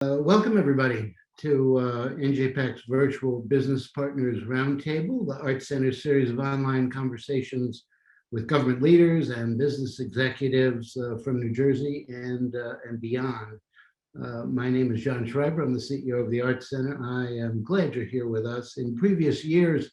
Welcome, everybody, to NJPAC's Virtual Business Partners Roundtable, the Art Center series of online conversations with government leaders and business executives from New Jersey and beyond. My name is John Schreiber. I'm the CEO of the Art Center. I am glad you're here with us. In previous years,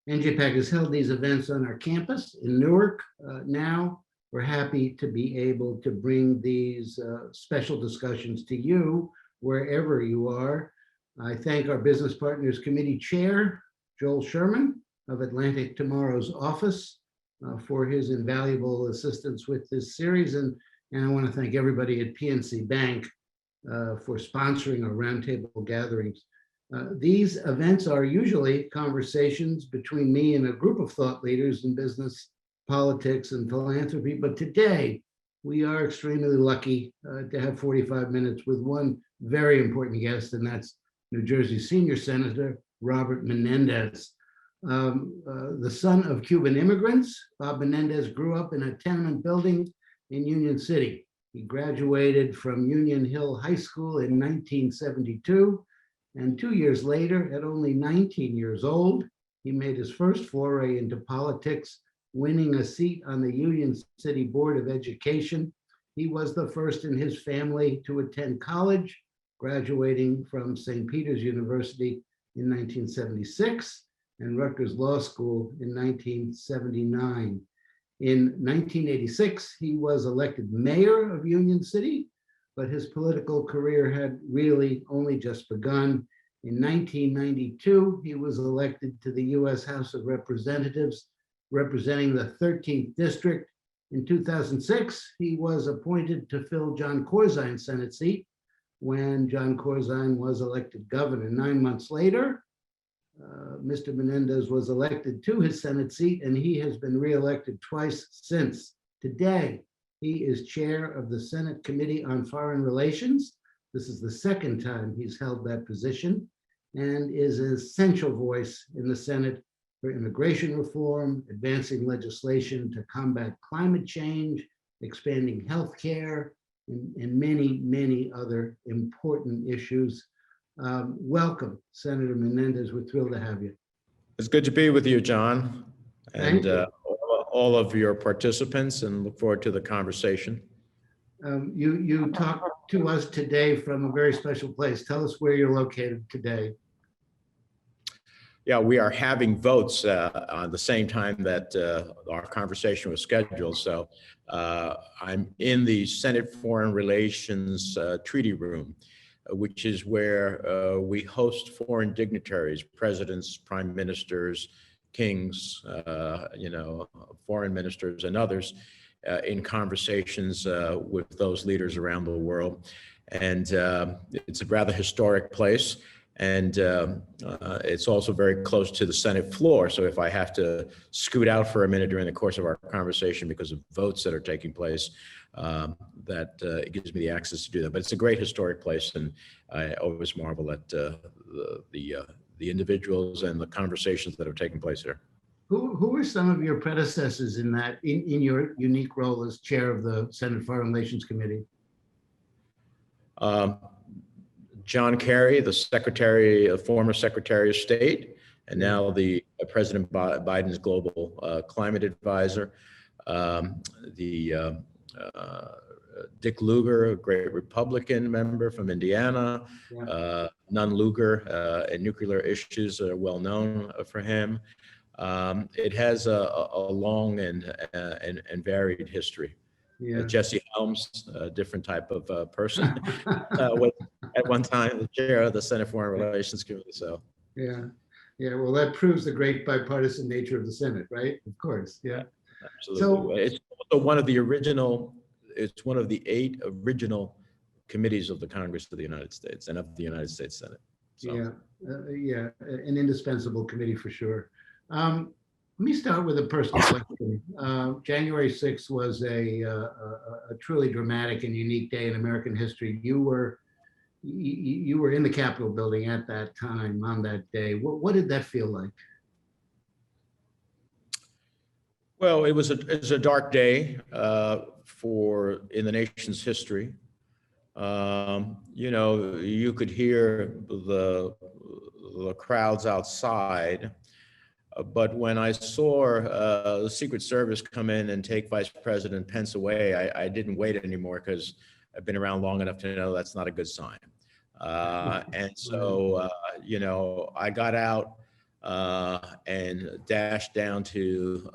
NJPAC has held these events on our campus in Newark. Now, we're happy to be able to bring these special discussions to you wherever you are. I thank our Business Partners Committee Chair, Joel Sherman of Atlantic Tomorrow's office for his invaluable assistance with this series. And I want to thank everybody at PNC Bank for sponsoring our roundtable gatherings. These events are usually conversations between me and a group of thought leaders in business, politics, and philanthropy. But today, we are extremely lucky to have 45 minutes with one very important guest, and that's New Jersey Senior Senator Robert Menendez. The son of Cuban immigrants, Bob Menendez grew up in a tenement building in Union City. He graduated from Union Hill High School in 1972, and 2 years later, at only 19 years old, he made his first foray into politics, winning a seat on the Union City Board of Education. He was the first in his family to attend college, graduating from St. Peter's University in 1976 and Rutgers Law School in 1979. In 1986, he was elected mayor of Union City, but his political career had really only just begun. In 1992, he was elected to the U.S. House of Representatives, representing the 13th District. In 2006, he was appointed to fill John Corzine's Senate seat when John Corzine was elected governor. 9 months later, Mr. Menendez was elected to his Senate seat, and he has been reelected twice since. Today, he is chair of the Senate Committee on Foreign Relations. This is the second time he's held that position, and is an essential voice in the Senate for immigration reform, advancing legislation to combat climate change, expanding healthcare, and many, many other important issues. Welcome, Senator Menendez. We're thrilled to have you. It's good to be with you, John, and all of your participants, and look forward to the conversation. You talked to us today from a very special place. Tell us where you're located today. Yeah, we are having votes on the same time that our conversation was scheduled. So I'm in the Senate Foreign Relations Treaty Room, which is where we host foreign dignitaries, presidents, prime ministers, kings, foreign ministers, and others in conversations with those leaders around the world. And it's a rather historic place. And it's also very close to the Senate floor. So if I have to scoot out for a minute during the course of our conversation because of votes that are taking place, it gives me the access to do that. But it's a great historic place, and I always marvel at the individuals and the conversations that are taking place here. Who were some of your predecessors in your unique role as chair of the Senate Foreign Relations Committee? John Kerry, the former Secretary of State, and now the President Biden's global climate advisor. Dick Lugar, a great Republican member from Indiana. Yeah. Nun Lugar, and nuclear issues are well known for him. It has a long and varied history. Yeah. Jesse Helms, a different type of person, was at one time the chair of the Senate Foreign Relations Committee. So yeah. Well, that proves the great bipartisan nature of the Senate, right? Of course. Yeah. Absolutely. So it's also one of the original. It's one of the 8 original committees of the Congress of the United States and of the United States Senate. So. Yeah, an indispensable committee for sure. Let me start with a personal question. January 6th was a truly dramatic and unique day in American history. You were in the Capitol building at that time on that day. What did that feel like? Well, it was a dark day in the nation's history. you could hear the crowds outside. But when I saw the Secret Service come in and take Vice President Pence away, I didn't wait anymore because I've been around long enough to know that's not a good sign. And so, I got out and dashed down to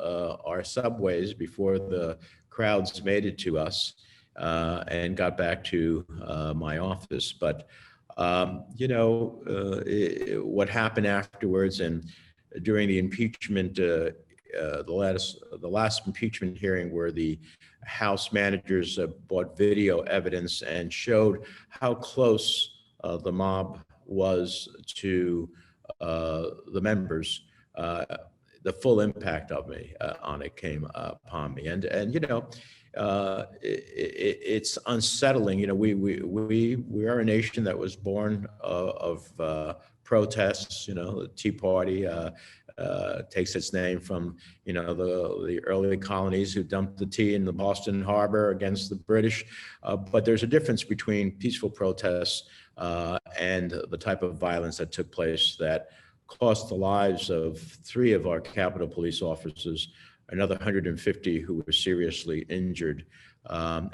our subways before the crowds made it to us, and got back to my office. But, what happened afterwards and during the impeachment, the last impeachment hearing, where the House managers brought video evidence and showed how close the mob was to the members, the full impact of on it came upon me, and it's unsettling. We are a nation that was born of protests. The Tea Party takes its name from the early colonies who dumped the tea in the Boston Harbor against the British. But there's a difference between peaceful protests and the type of violence that took place that cost the lives of 3 of our Capitol Police officers, another 150 who were seriously injured,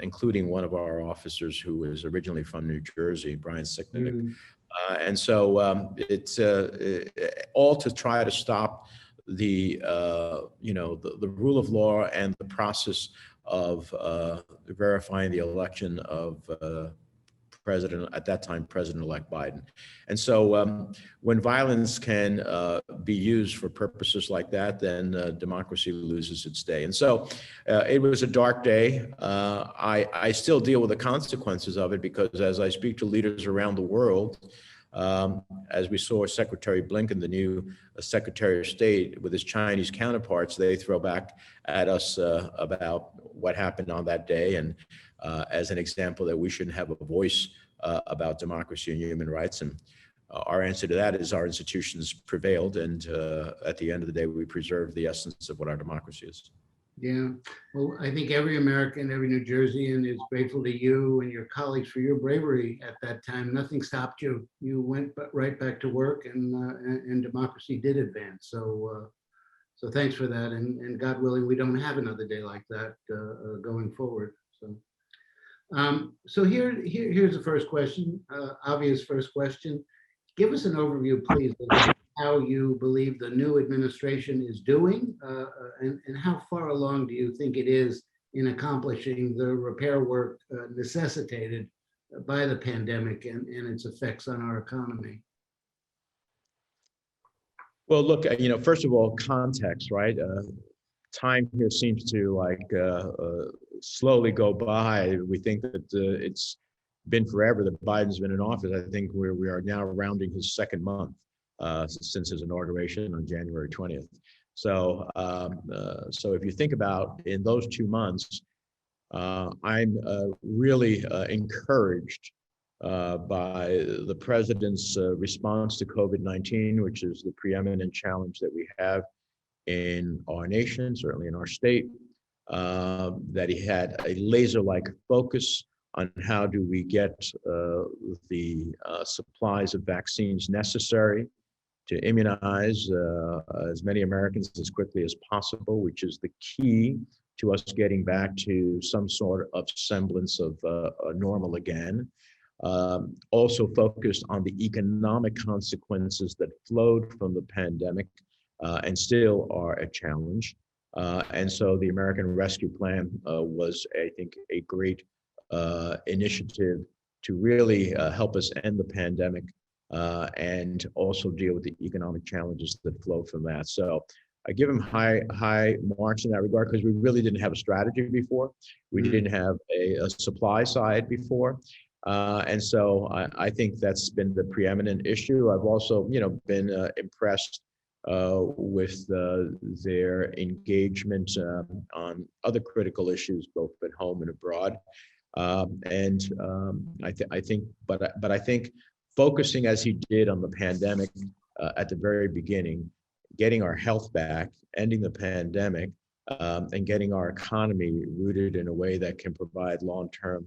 including one of our officers who was originally from New Jersey, Brian Sicknick. And so it's all to try to stop the rule of law and the process of verifying the election of at that time, President-elect Biden. And so when violence can be used for purposes like that, then democracy loses its day. And so it was a dark day. I still deal with the consequences of it, because as I speak to leaders around the world, as we saw Secretary Blinken, the new Secretary of State, with his Chinese counterparts, they throw back at us about what happened on that day, and as an example that we shouldn't have a voice about democracy and human rights. And our answer to that is our institutions prevailed, and at the end of the day, we preserve the essence of what our democracy is. Yeah, well, I think every American, every New Jerseyan is grateful to you and your colleagues for your bravery at that time. Nothing stopped you. You went right back to work, and democracy did advance. So thanks for that. And God willing, we don't have another day like that going forward. So here's the first question, obvious first question. Give us an overview, please, of how you believe the new administration is doing, and how far along do you think it is in accomplishing the repair work necessitated by the pandemic and its effects on our economy? Well, look, first of all, context, right? Time here seems to slowly go by. We think that it's been forever that Biden's been in office. I think we are now rounding his second month since his inauguration on January 20th. So if you think about in those 2 months, I'm really encouraged by the president's response to COVID-19, which is the preeminent challenge that we have in our nation, certainly in our state, that he had a laser-like focus on how do we get the supplies of vaccines necessary to immunize as many Americans as quickly as possible, which is the key to us getting back to some sort of semblance of normal again. Also focused on the economic consequences that flowed from the pandemic and still are a challenge. And so the American Rescue Plan was, I think, a great initiative to really help us end the pandemic and also deal with the economic challenges that flow from that. So I give him high marks in that regard, because we really didn't have a strategy before. We didn't have a supply side before. And so I think that's been the preeminent issue. I've also, been impressed with their engagement on other critical issues, both at home and abroad. I think focusing as he did on the pandemic at the very beginning, getting our health back, ending the pandemic, and getting our economy rooted in a way that can provide long-term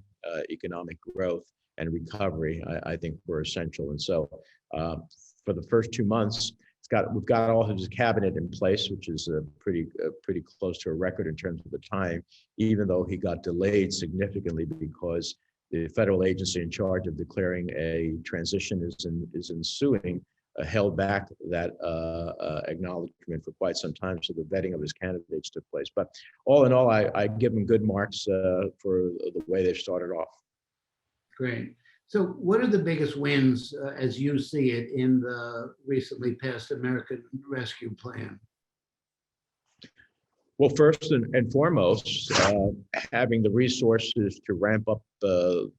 economic growth and recovery, I think were essential. And so for the first 2 months, we've got all his cabinet in place, which is pretty close to a record in terms of the time, even though he got delayed significantly because the federal agency in charge of declaring a transition is ensuing, held back that acknowledgement for quite some time. So the vetting of his candidates took place. But all in all, I give him good marks for the way they've started off. Great. So what are the biggest wins, as you see it, in the recently passed American Rescue Plan? Well, first and foremost, having the resources to ramp up the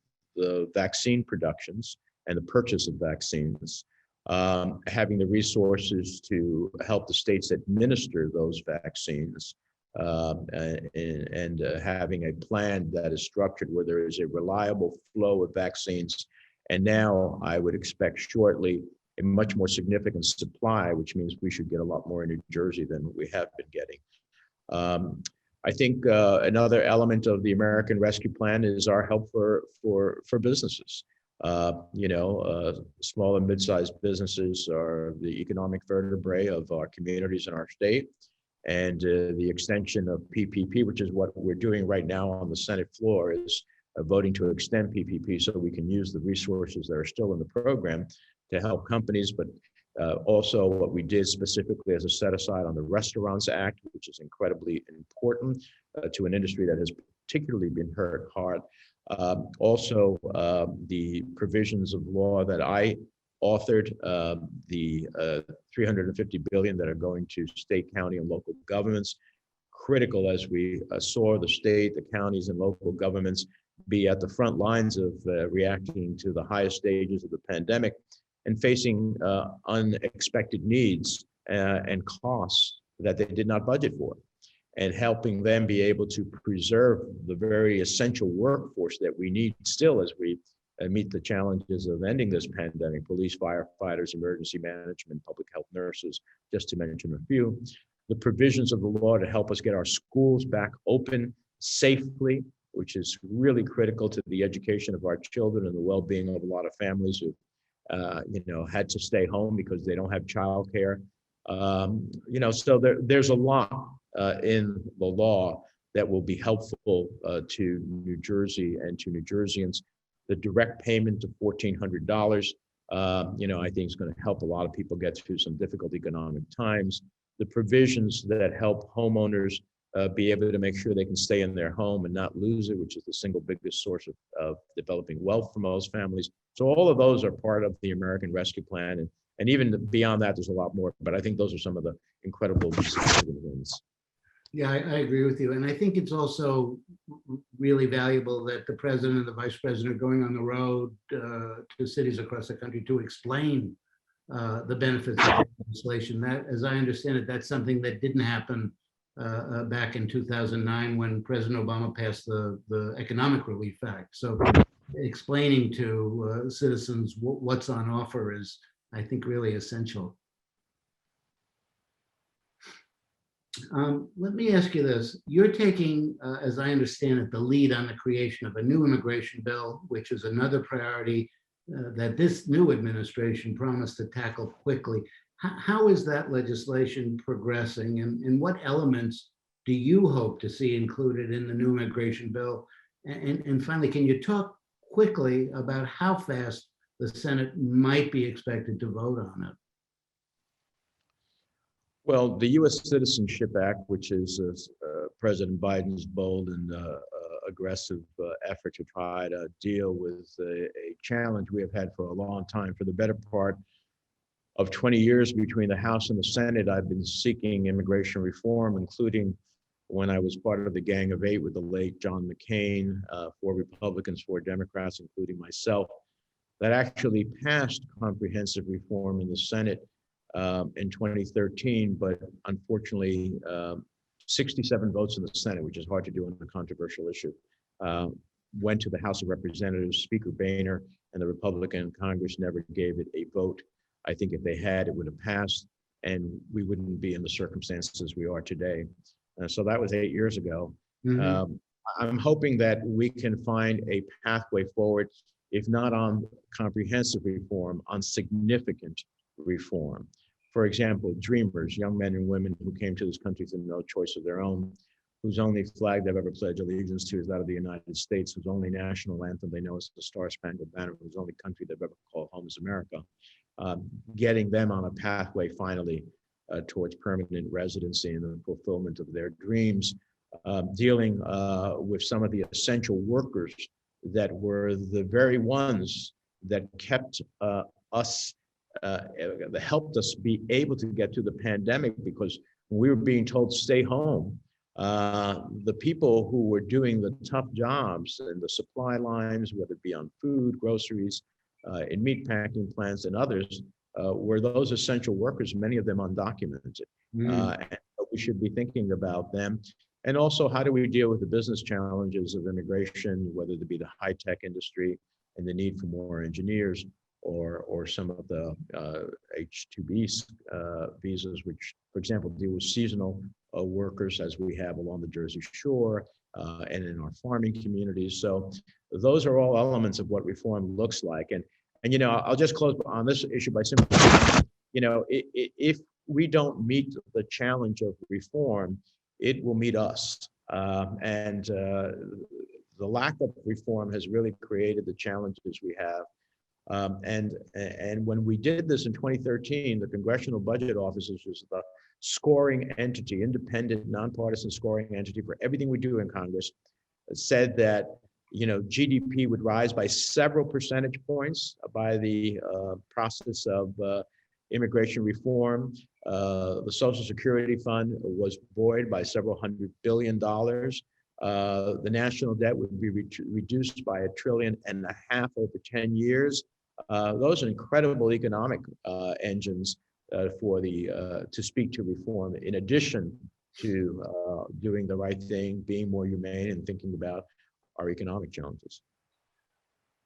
vaccine productions and the purchase of vaccines, having the resources to help the states administer those vaccines, and having a plan that is structured where there is a reliable flow of vaccines. And now I would expect shortly a much more significant supply, which means we should get a lot more in New Jersey than we have been getting. I think another element of the American Rescue Plan is our help for businesses. Small and mid-sized businesses are the economic vertebrae of our communities in our state. And the extension of PPP, which is what we're doing right now on the Senate floor, is voting to extend PPP so we can use the resources that are still in the program to help companies, but also what we did specifically as a set aside on the Restaurants Act, which is incredibly important to an industry that has particularly been hurt hard. Also, the provisions of law that I authored, the $350 billion that are going to state, county, and local governments, critical as we saw the state, the counties, and local governments be at the front lines of reacting to the highest stages of the pandemic and facing unexpected needs and costs that they did not budget for, and helping them be able to preserve the very essential workforce that we need still as we meet the challenges of ending this pandemic: police, firefighters, emergency management, public health nurses, just to mention a few. The provisions of the law to help us get our schools back open safely, which is really critical to the education of our children and the well-being of a lot of families who had to stay home because they don't have childcare. So there's a lot in the law that will be helpful to New Jersey and to New Jerseyans. The direct payment of $1,400, I think is going to help a lot of people get through some difficult economic times. The provisions that help homeowners be able to make sure they can stay in their home and not lose it, which is the single biggest source of developing wealth for most families. So all of those are part of the American Rescue Plan. And even beyond that, there's a lot more, but I think those are some of the incredible wins. Yeah, I agree with you. And I think it's also really valuable that the president and the vice president are going on the road to cities across the country to explain the benefits of legislation. That, as I understand it, that's something that didn't happen back in 2009 when President Obama passed the Economic Relief Act. So explaining to citizens what's on offer is, I think, really essential. Let me ask you this. You're taking, as I understand it, the lead on the creation of a new immigration bill, which is another priority that this new administration promised to tackle quickly. How is that legislation progressing, and what elements do you hope to see included in the new immigration bill? And finally, can you talk quickly about how fast the Senate might be expected to vote on it? Well, the U.S. Citizenship Act, which is President Biden's bold and aggressive effort to try to deal with a challenge we have had for a long time. For the better part of 20 years between the House and the Senate, I've been seeking immigration reform, including when I was part of the Gang of Eight with the late John McCain, 4 Republicans, 4 Democrats, including myself, that actually passed comprehensive reform in the Senate in 2013, but unfortunately, 67 votes in the Senate, which is hard to do on a controversial issue, went to the House of Representatives. Speaker Boehner and the Republican Congress never gave it a vote. I think if they had, it would have passed, and we wouldn't be in the circumstances we are today. So that was 8 years ago. Mm-hmm. I'm hoping that we can find a pathway forward if not on comprehensive reform, on significant reform. For example, dreamers, young men and women who came to this country through no choice of their own, whose only flag they've ever pledged allegiance to is that of the United States, whose only national anthem they know is the Star-Spangled Banner, whose only country they've ever called home is America, getting them on a pathway finally towards permanent residency and the fulfillment of their dreams, dealing with some of the essential workers that were the very ones that kept us, that helped us be able to get through the pandemic, because when we were being told stay home, the people who were doing the tough jobs in the supply lines, whether it be on food, groceries, in meat packing plants and others, were those essential workers, many of them undocumented. And we should be thinking about them. And also, how do we deal with the business challenges of immigration, whether it be the high-tech industry and the need for more engineers, or some of the H-2B visas, which, for example, deal with seasonal workers, as we have along the Jersey Shore and in our farming communities. So those are all elements of what reform looks like. And you know, I'll just close on this issue by simply, you know, if we don't meet the challenge of reform, it will meet us. And the lack of reform has really created the challenges we have. And when we did this in 2013, the Congressional Budget Office, which is the scoring entity, independent, nonpartisan scoring entity for everything we do in Congress, said that, you know, GDP would rise by several percentage points by the process of immigration reform. The Social Security Fund was buoyed by several $100 billion. The national debt would be reduced by $1.5 trillion over 10 years. Those are incredible economic engines to speak to reform, in addition to doing the right thing, being more humane, and thinking about our economic challenges.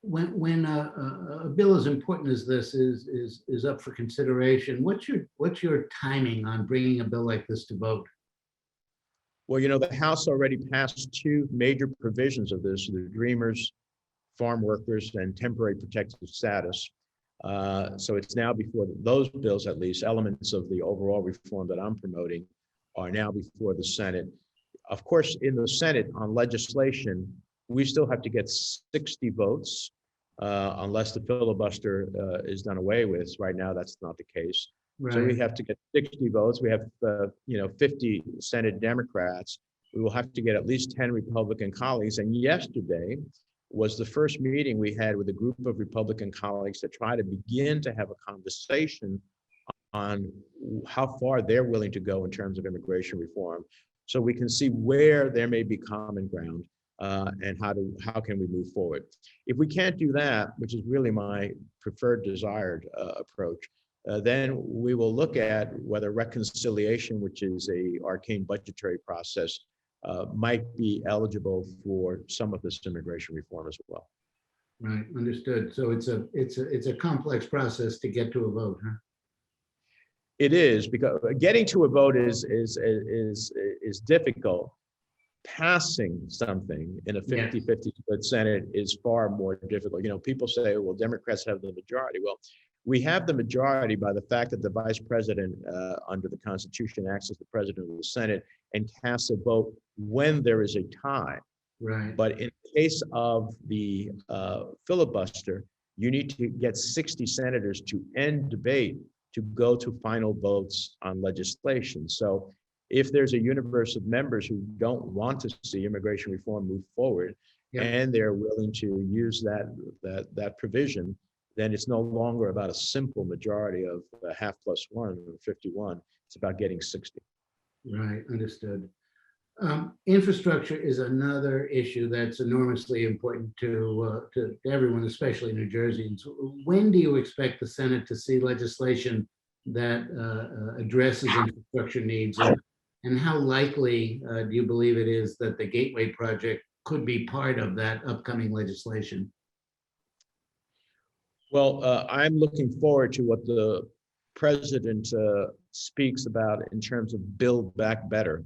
When a bill as important as this is up for consideration, what's your timing on bringing a bill like this to vote? Well, you know, the House already passed two major provisions of this: the Dreamers, farm workers, and temporary protected status. So it's now before those bills, at least elements of the overall reform that I'm promoting, are now before the Senate. Of course, in the Senate on legislation, we still have to get 60 votes unless the filibuster is done away with. Right now, that's not the case. Right. So we have to get 60 votes. We have 50 Senate Democrats. We will have to get at least 10 Republican colleagues. And yesterday was the first meeting we had with a group of Republican colleagues to try to begin to have a conversation on how far they're willing to go in terms of immigration reform, so we can see where there may be common ground and how can we move forward. If we can't do that, which is really my preferred desired approach, then we will look at whether reconciliation, which is an arcane budgetary process, might be eligible for some of this immigration reform as well. Right, understood. So it's a complex process to get to a vote, huh? It is, because getting to a vote is difficult. Passing something in a 50-50 split Senate is far more difficult. You know, people say, well, Democrats have the majority. Well, we have the majority by the fact that the vice president under the Constitution acts as the president of the Senate and casts a vote when there is a tie. Right. But in the case of the filibuster, you need to get 60 senators to end debate to go to final votes on legislation. So if there's a universe of members who don't want to see immigration reform move forward, and they're willing to use that provision, then it's no longer about a simple majority of half plus one or 51. It's about getting 60. Right, understood. Infrastructure is another issue that's enormously important to everyone, especially New Jerseyans. When do you expect the Senate to see legislation that addresses infrastructure needs, and how likely do you believe it is that the Gateway project could be part of that upcoming legislation? Well, I'm looking forward to what the president speaks about in terms of Build Back Better,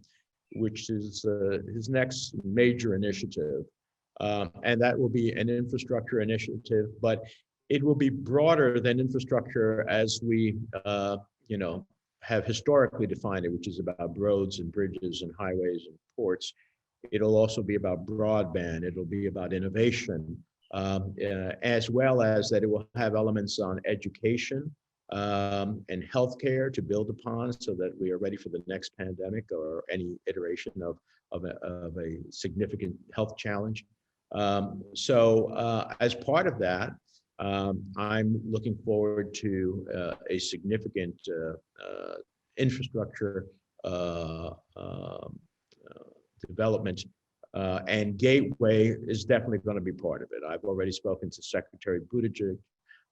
which is his next major initiative. And that will be an infrastructure initiative, but it will be broader than infrastructure as we, you know, have historically defined it, which is about roads and bridges and highways and ports. It'll also be about broadband. It'll be about innovation, as well as that it will have elements on education and healthcare to build upon, so that we are ready for the next pandemic or any iteration of a significant health challenge. As part of that, I'm looking forward to a significant infrastructure development, and Gateway is definitely going to be part of it. I've already spoken to Secretary Buttigieg.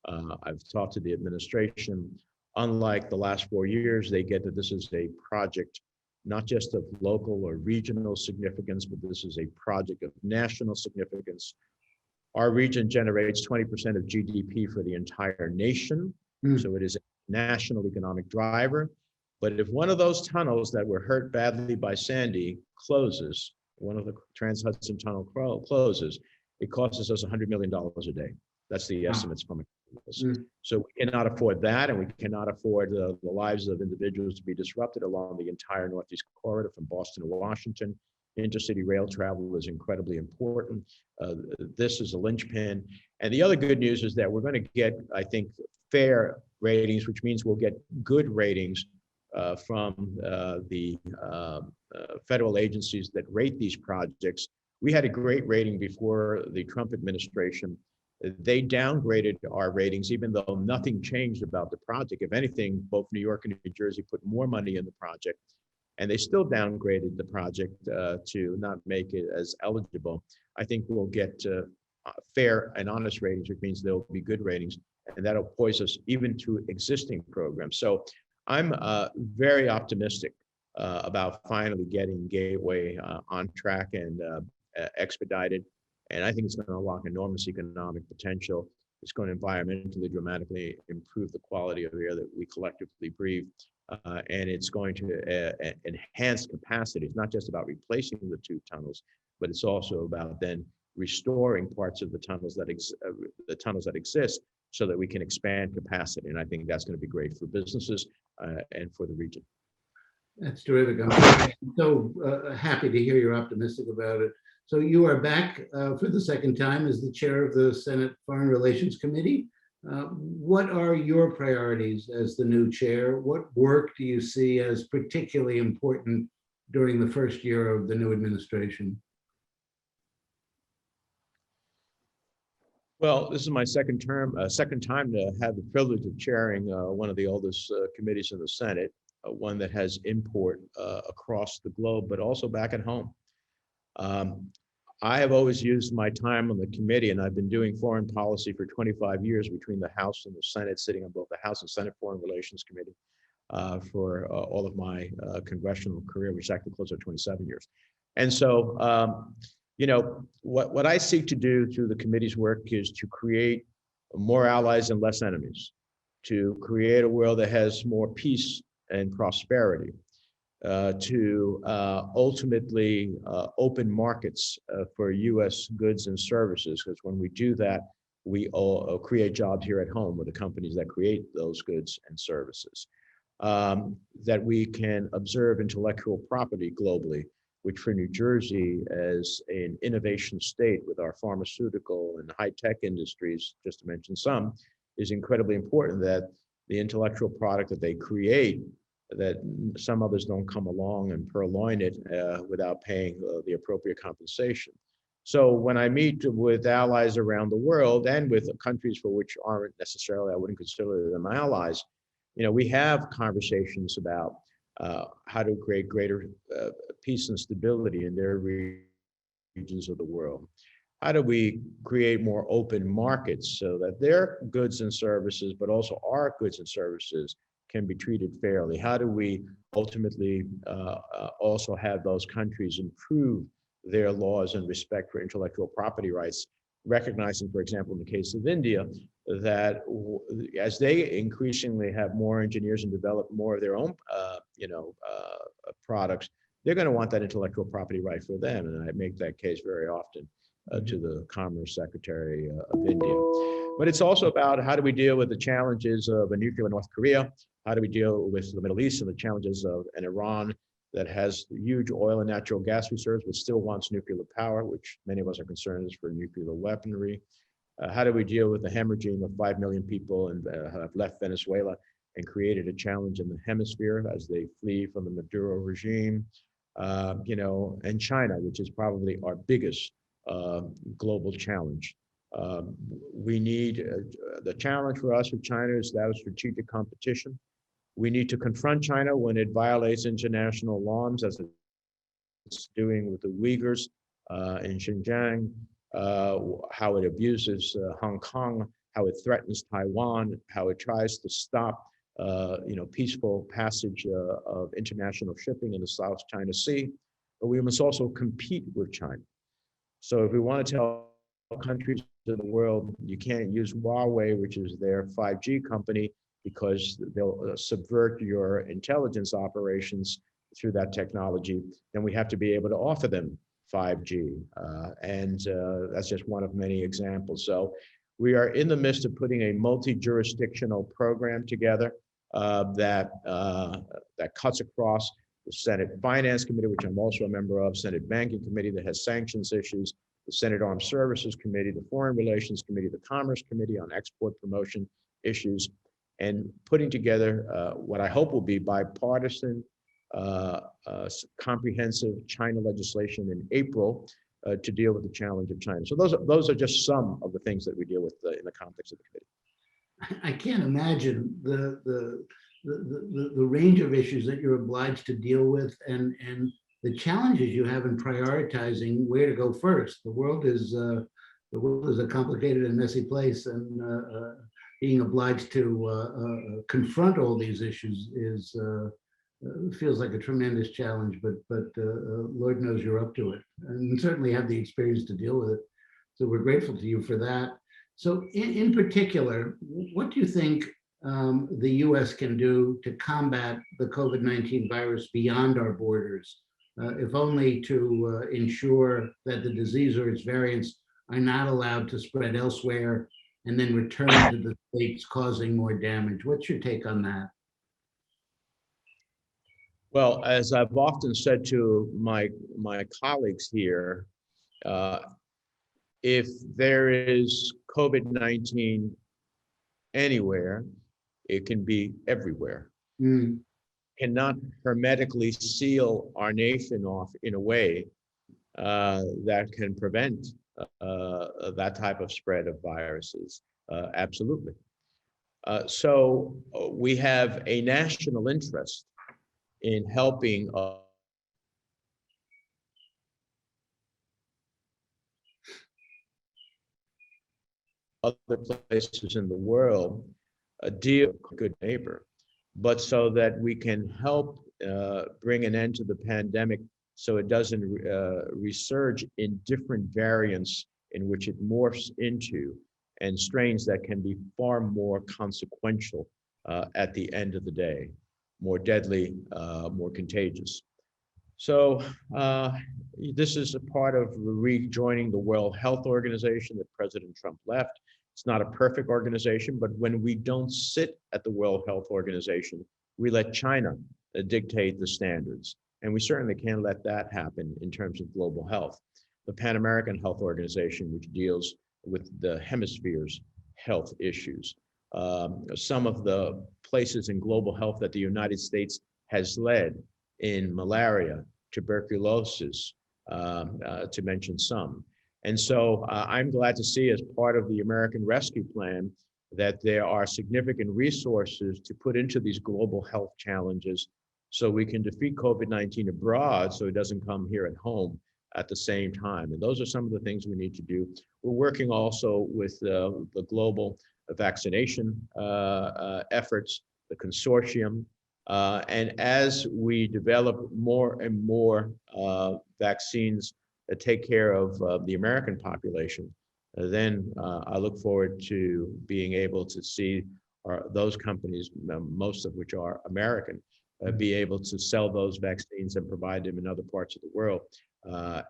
I've talked to the administration. Unlike the last 4 years, they get that this is a project not just of local or regional significance, but this is a project of national significance. Our region generates 20% of GDP for the entire nation, so it is a national economic driver. But if one of those tunnels that were hurt badly by Sandy closes, one of the Trans-Hudson Tunnel closes, it costs us $100 million a day. That's the estimates from it. So we cannot afford that, and we cannot afford the lives of individuals to be disrupted along the entire Northeast corridor from Boston to Washington. Intercity rail travel is incredibly important. This is a linchpin. And the other good news is that we're going to get, I think, fair ratings, which means we'll get good ratings from the federal agencies that rate these projects. We had a great rating before the Trump administration. They downgraded our ratings, even though nothing changed about the project. If anything, both New York and New Jersey put more money in the project, and they still downgraded the project to not make it as eligible. I think we'll get fair and honest ratings, which means there'll be good ratings, and that'll poise us even to existing programs. So I'm very optimistic about finally getting Gateway on track and expedited. And I think it's going to unlock enormous economic potential. It's going to environmentally dramatically improve the quality of air that we collectively breathe. And it's going to enhance capacity. It's not just about replacing the two tunnels, but it's also about then restoring parts of the tunnels that exist, so that we can expand capacity. And I think that's going to be great for businesses and for the region. That's terrific. I'm so happy to hear you're optimistic about it. So you are back for the second time as the chair of the Senate Foreign Relations Committee. What are your priorities as the new chair? What work do you see as particularly important during the first year of the new administration? Well, this is my second time to have the privilege of chairing one of the oldest committees in the Senate, one that has import across the globe, but also back at home. I have always used my time on the committee, and I've been doing foreign policy for 25 years between the House and the Senate, sitting on both the House and Senate Foreign Relations Committee for all of my congressional career, which actually close to 27 years. And so, you know, what I seek to do through the committee's work is to create more allies and less enemies, to create a world that has more peace and prosperity, to ultimately open markets for U.S. goods and services, because when we do that, we all create jobs here at home with the companies that create those goods and services. That we can observe intellectual property globally, which for New Jersey, as an innovation state with our pharmaceutical and high-tech industries, just to mention some, is incredibly important, that the intellectual product that they create, that some others don't come along and purloin it without paying the appropriate compensation. So when I meet with allies around the world and with countries for which aren't necessarily, I wouldn't consider them allies, you know, we have conversations about how to create greater peace and stability in their regions of the world. How do we create more open markets so that their goods and services, but also our goods and services, can be treated fairly? How do we ultimately also have those countries improve their laws and respect for intellectual property rights, recognizing, for example, in the case of India, that as they increasingly have more engineers and develop more of their own, products, they're going to want that intellectual property right for them. And I make that case very often to the Commerce Secretary of India. But it's also about how do we deal with the challenges of a nuclear North Korea? How do we deal with the Middle East and the challenges of an Iran that has huge oil and natural gas reserves, but still wants nuclear power, which many of us are concerned is for nuclear weaponry? How do we deal with the hemorrhaging of 5 million people and have left Venezuela and created a challenge in the hemisphere as they flee from the Maduro regime? And China, which is probably our biggest global challenge. We need the challenge for us with China is that of strategic competition. We need to confront China when it violates international norms, as it's doing with the Uyghurs in Xinjiang, how it abuses Hong Kong, how it threatens Taiwan, how it tries to stop peaceful passage of international shipping in the South China Sea. But we must also compete with China. So if we want to tell countries in the world, you can't use Huawei, which is their 5G company, because they'll subvert your intelligence operations through that technology, then we have to be able to offer them 5G. And that's just one of many examples. So we are in the midst of putting a multi-jurisdictional program together that cuts across the Senate Finance Committee, which I'm also a member of, Senate Banking Committee that has sanctions issues, the Senate Armed Services Committee, the Foreign Relations Committee, the Commerce Committee on export promotion issues, and putting together what I hope will be bipartisan, comprehensive China legislation in April to deal with the challenge of China. So those are just some of the things that we deal with in the context of the committee. I can't imagine the range of issues that you're obliged to deal with and the challenges you have in prioritizing where to go first. The world is a complicated and messy place, and being obliged to confront all these issues feels like a tremendous challenge. But Lord knows you're up to it, and certainly have the experience to deal with it. So we're grateful to you for that. So in particular, what do you think the U.S. can do to combat the COVID-19 virus beyond our borders, if only to ensure that the disease or its variants are not allowed to spread elsewhere and then return to the states, causing more damage? What's your take on that? Well, as I've often said to my colleagues here, if there is COVID-19 anywhere, it can be everywhere. Cannot hermetically seal our nation off in a way that can prevent that type of spread of viruses. Absolutely. So we have a national interest in helping other places in the world deal with a good neighbor, but so that we can help bring an end to the pandemic so it doesn't resurge in different variants in which it morphs into, and strains that can be far more consequential at the end of the day, more deadly, more contagious. So this is a part of rejoining the World Health Organization that President Trump left. It's not a perfect organization, but when we don't sit at the World Health Organization, we let China dictate the standards. And we certainly can't let that happen in terms of global health. The Pan American Health Organization, which deals with the hemisphere's health issues. Some of the places in global health that the United States has led in malaria, tuberculosis, to mention some. And so I'm glad to see, as part of the American Rescue Plan, that there are significant resources to put into these global health challenges so we can defeat COVID-19 abroad so it doesn't come here at home at the same time. And those are some of the things we need to do. We're working also with the global vaccination efforts, the consortium. And as we develop more and more vaccines that take care of the American population, then I look forward to being able to see those companies, most of which are American, be able to sell those vaccines and provide them in other parts of the world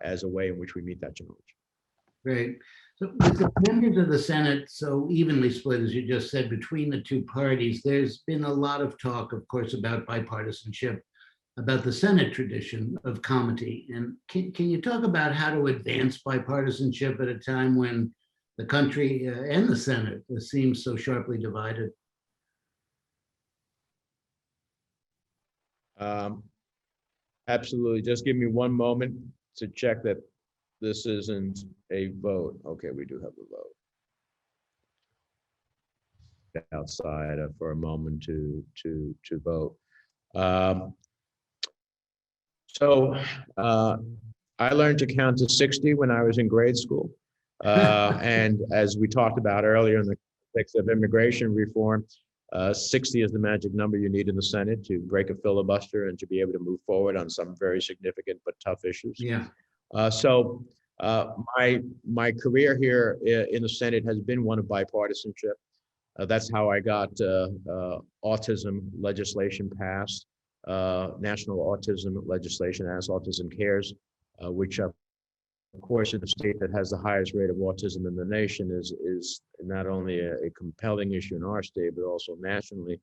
as a way in which we meet that challenge. Great. So with the members of the Senate so evenly split, as you just said, between the two parties, there's been a lot of talk, of course, about bipartisanship, about the Senate tradition of comity. And can you talk about how to advance bipartisanship at a time when the country and the Senate seems so sharply divided? Absolutely. Just give me one moment to check that this isn't a vote. Okay, we do have a vote. Outside for a moment to vote. I learned to count to 60 when I was in grade school. And as we talked about earlier in the context of immigration reform, 60 is the magic number you need in the Senate to break a filibuster and to be able to move forward on some very significant but tough issues. Yeah. My career here in the Senate has been one of bipartisanship. That's how I got autism legislation passed, national autism legislation as Autism Cares, which of course in the state that has the highest rate of autism in the nation is not only a compelling issue in our state, but also nationally.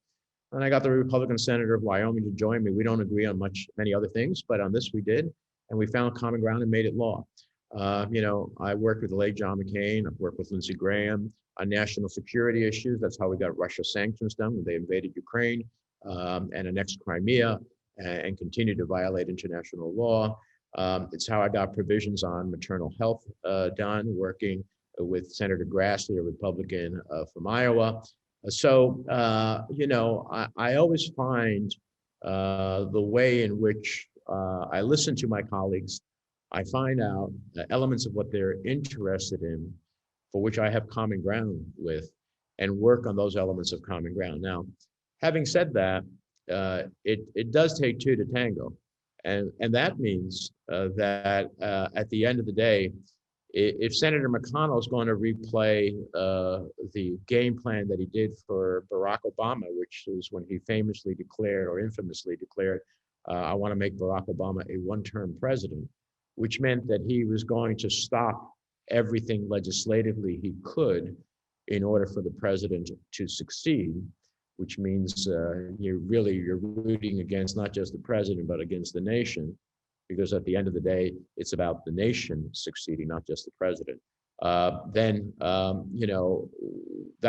And I got the Republican senator of Wyoming to join me. We don't agree on many other things, but on this we did, and we found common ground and made it law. I worked with the late John McCain. I've worked with Lindsey Graham on national security issues. That's how we got Russia sanctions done when they invaded Ukraine and annexed Crimea and continued to violate international law. It's how I got provisions on maternal health done, working with Senator Grassley, a Republican from Iowa. I always find the way in which I listen to my colleagues, I find out elements of what they're interested in, for which I have common ground with, and work on those elements of common ground. Now, having said that, it does take two to tango. And that means that at the end of the day, if Senator McConnell is going to replay the game plan that he did for Barack Obama, which is when he famously declared or infamously declared, I want to make Barack Obama a one-term president, which meant that he was going to stop everything legislatively he could in order for the president to succeed, which means you're rooting against not just the president, but against the nation, because at the end of the day, it's about the nation succeeding, not just the president. That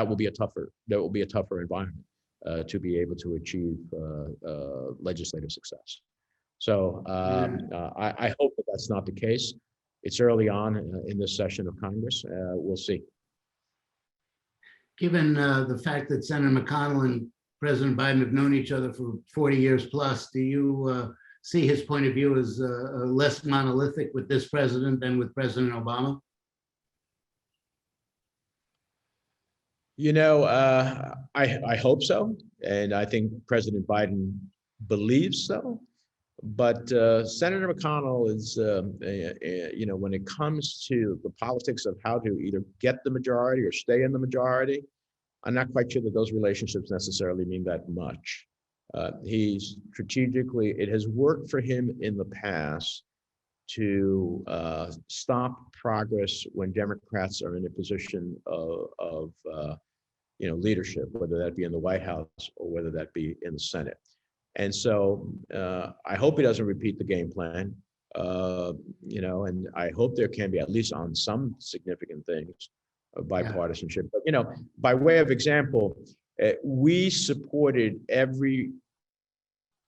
will be a tougher environment to be able to achieve legislative success. So I hope that that's not the case. It's early on in this session of Congress. We'll see. Given the fact that Senator McConnell and President Biden have known each other for 40 years plus, do you see his point of view as less monolithic with this president than with President Obama? I hope so. And I think President Biden believes so. But Senator McConnell is, when it comes to the politics of how to either get the majority or stay in the majority, I'm not quite sure that those relationships necessarily mean that much. He's strategically, it has worked for him in the past to stop progress when Democrats are in a position of leadership, whether that be in the White House or whether that be in the Senate. And so I hope he doesn't repeat the game plan, and I hope there can be, at least on some significant things, bipartisanship. But, by way of example, we supported every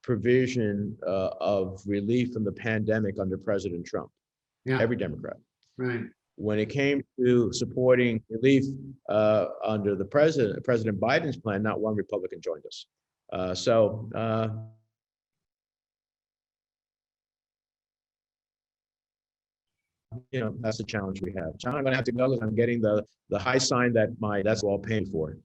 provision of relief from the pandemic under President Trump, every Democrat. Right. When it came to supporting relief under the President Biden's plan, not one Republican joined us. That's the challenge we have. John, I'm going to have to go because I'm getting the high sign that that's all paid for in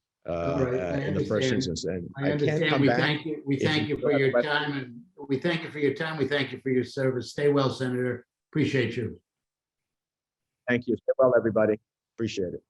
the first instance. And I understand. Can't come back. We thank you for your time, and we thank you for your time. We thank you for your service. Stay well, Senator. Appreciate you. Thank you. Stay well, everybody. Appreciate it.